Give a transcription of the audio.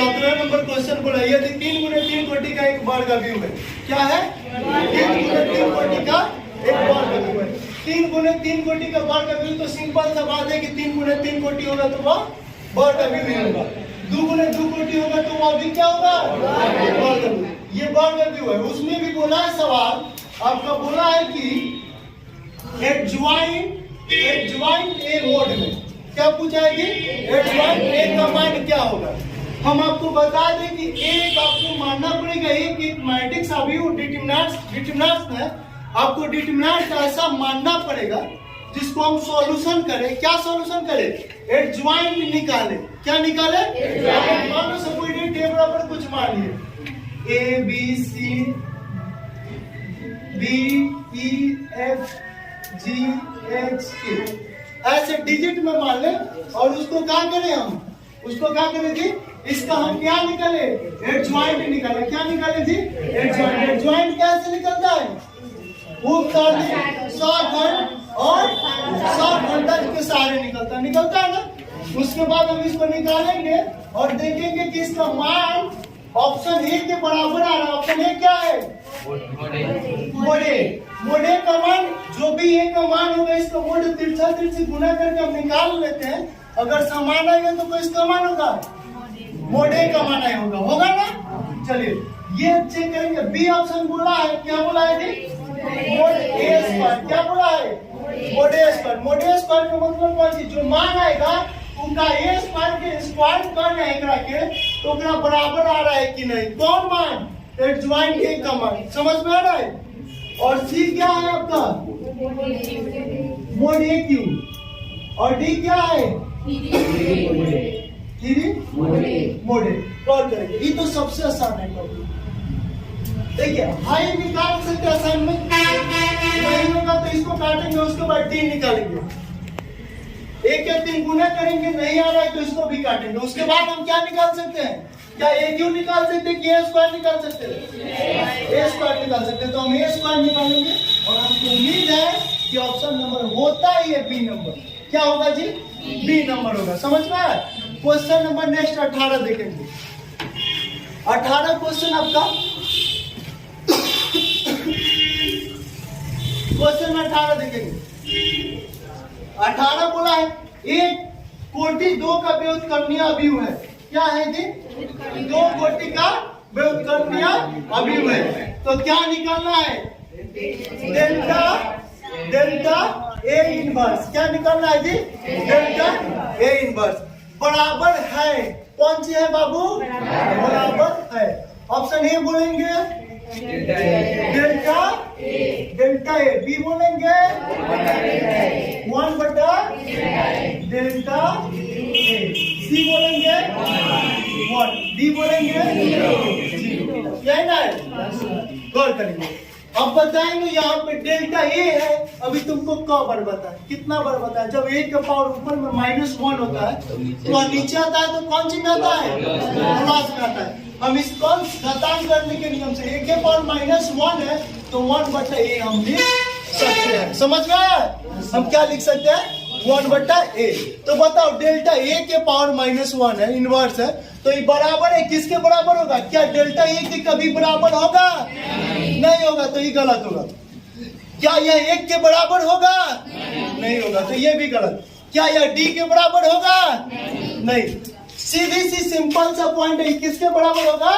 17 number question बोला यदि 3 गुने 3 कोटि का एक वर्ग अवयव है। क्या है? 3 गुने 3 कोटि का एक वर्ग अवयव है। 3 गुने 3 कोटि का वर्ग अवयव तो सिंपल सा बात है कि 3 गुने 3 कोटि होगा तो वह वर्ग अवयव ही होगा। 2 गुने 2 कोटि होगा तो वह भी क्या होगा? वर्ग अवयव। ये वर्ग अवयव है। उसमें भी बोला है सवाल, आपका बोला है कि एडज्वाइंट ए मोड में क्या पूछा है कि एडज्वाइंट ए का मान क्या होगा। हम आपको बता दें कि एक आपको मानना पड़ेगा एक मैट्रिक्स अवयव डिटरमिनेंट्स है। आपको डिटरमिनेंट ऐसा मानना पड़ेगा जिसको हम सॉल्यूशन करें। क्या सॉल्यूशन करें? एडज्वाइंट निकाले। क्या निकाले? मान लो सपोज ए बराबर कुछ मान लिए A B C B E F G H के ऐसे डिजिट में मान ले और उसको क्या करें हम? उसको क्या करें जी? इसका हम क्या निकाले? एडज्वाइंट निकाले। क्या निकाले जी? एडज्वाइंट। एडज्वाइंट कैसे निकलता है? वो और खंड के सहारे निकलता है ना। उसके बाद हम इसको निकालेंगे और देखेंगे कि इसका मान ऑप्शन ए के बराबर आ रहा है। ऑप्शन ए क्या है? मोड ए का मान जो भी ए का मान होगा इसका मोड तिरछा तिरछी गुना करके हम निकाल लेते हैं। अगर समान आएगा तो कोई इसका मान होगा? मोड ए का मान होगा ना। चलिए ये चेक करेंगे। बी ऑप्शन बोला है, क्या बोला है जी? मोड ए स्क्वायर। क्या बोला है? मोड ए स्क्वायर। मोड ए स्क्वायर का मतलब कौन सी? जो मान आएगा उनका ए स्क्वायर के स्क्वायर करना है एकरा के तो ओकरा बराबर आ रहा है कि नहीं। कौन मान? एडज्वाइंट ए का मान। समझ में आ रहा है? और सी क्या है आपका? मोड ए क्यू। और डी क्या है? मोड ए। और करेंगे ये तो सबसे आसान है। देखिए हाई निकाल सकते असाइनमेंट नहीं होगा तो इसको काटेंगे, उसके बाद 3 निकालेंगे। एक या 3 गुना करेंगे, नहीं आ रहा है तो इसको भी काटेंगे। उसके बाद हम क्या निकाल सकते हैं? क्या ए क्यू निकाल सकते हैं कि ए स्क्वायर निकाल सकते हैं? ए स्क्वायर निकाल सकते हैं। तो हम ए स्क्वायर निकालेंगे और हमको उम्मीद है कि ऑप्शन नंबर होता ही है बी नंबर। क्या होगा जी? बी नंबर होगा। समझ में आया? क्वेश्चन नंबर नेक्स्ट 18 देखेंगे। 18 क्वेश्चन आपका क्वेश्चन 18 देखेंगे। 18 बोला है एक कोटि 2 का व्युत्क्रमणीय अवयव है। क्या है जी? 2 कोटि का व्युत्क्रमणीय अवयव है। तो क्या निकालना है? Delta A inverse. क्या निकालना है जी? डेल्टा ए इनवर्स बराबर है। कौन सी है बाबू? बराबर है। ऑप्शन ए बोलेंगे डेल्टा ए। बी बोलेंगे 1 बटा डेल्टा ए। सी बोलेंगे 1। डी बोलेंगे 0। यही ना है? गौर करेंगे। अब बताएंगे यहाँ पे डेल्टा ए है। अभी तुमको कब बार बताए? कितना बार बताए? जब ए का पावर ऊपर में -1 होता है तो नीचे आता है तो कौन सी में आता है? प्लस में आता है। हम इसको घातांक करने के नियम से ए के पावर -1 है तो 1 बटा ए हम लिख सकते हैं। समझ में आया? हम क्या लिख सकते हैं? 1 बटा ए। तो बताओ डेल्टा ए के पावर -1 है, इनवर्स है, तो ये बराबर है किसके बराबर होगा? क्या डेल्टा ए के कभी बराबर होगा? नहीं होगा, तो ये गलत होगा। क्या यह 1 के बराबर होगा? नहीं होगा, तो ये भी गलत। क्या यह डी के बराबर होगा? नहीं। सीधी सी सिंपल सा पॉइंट है, किसके बराबर होगा?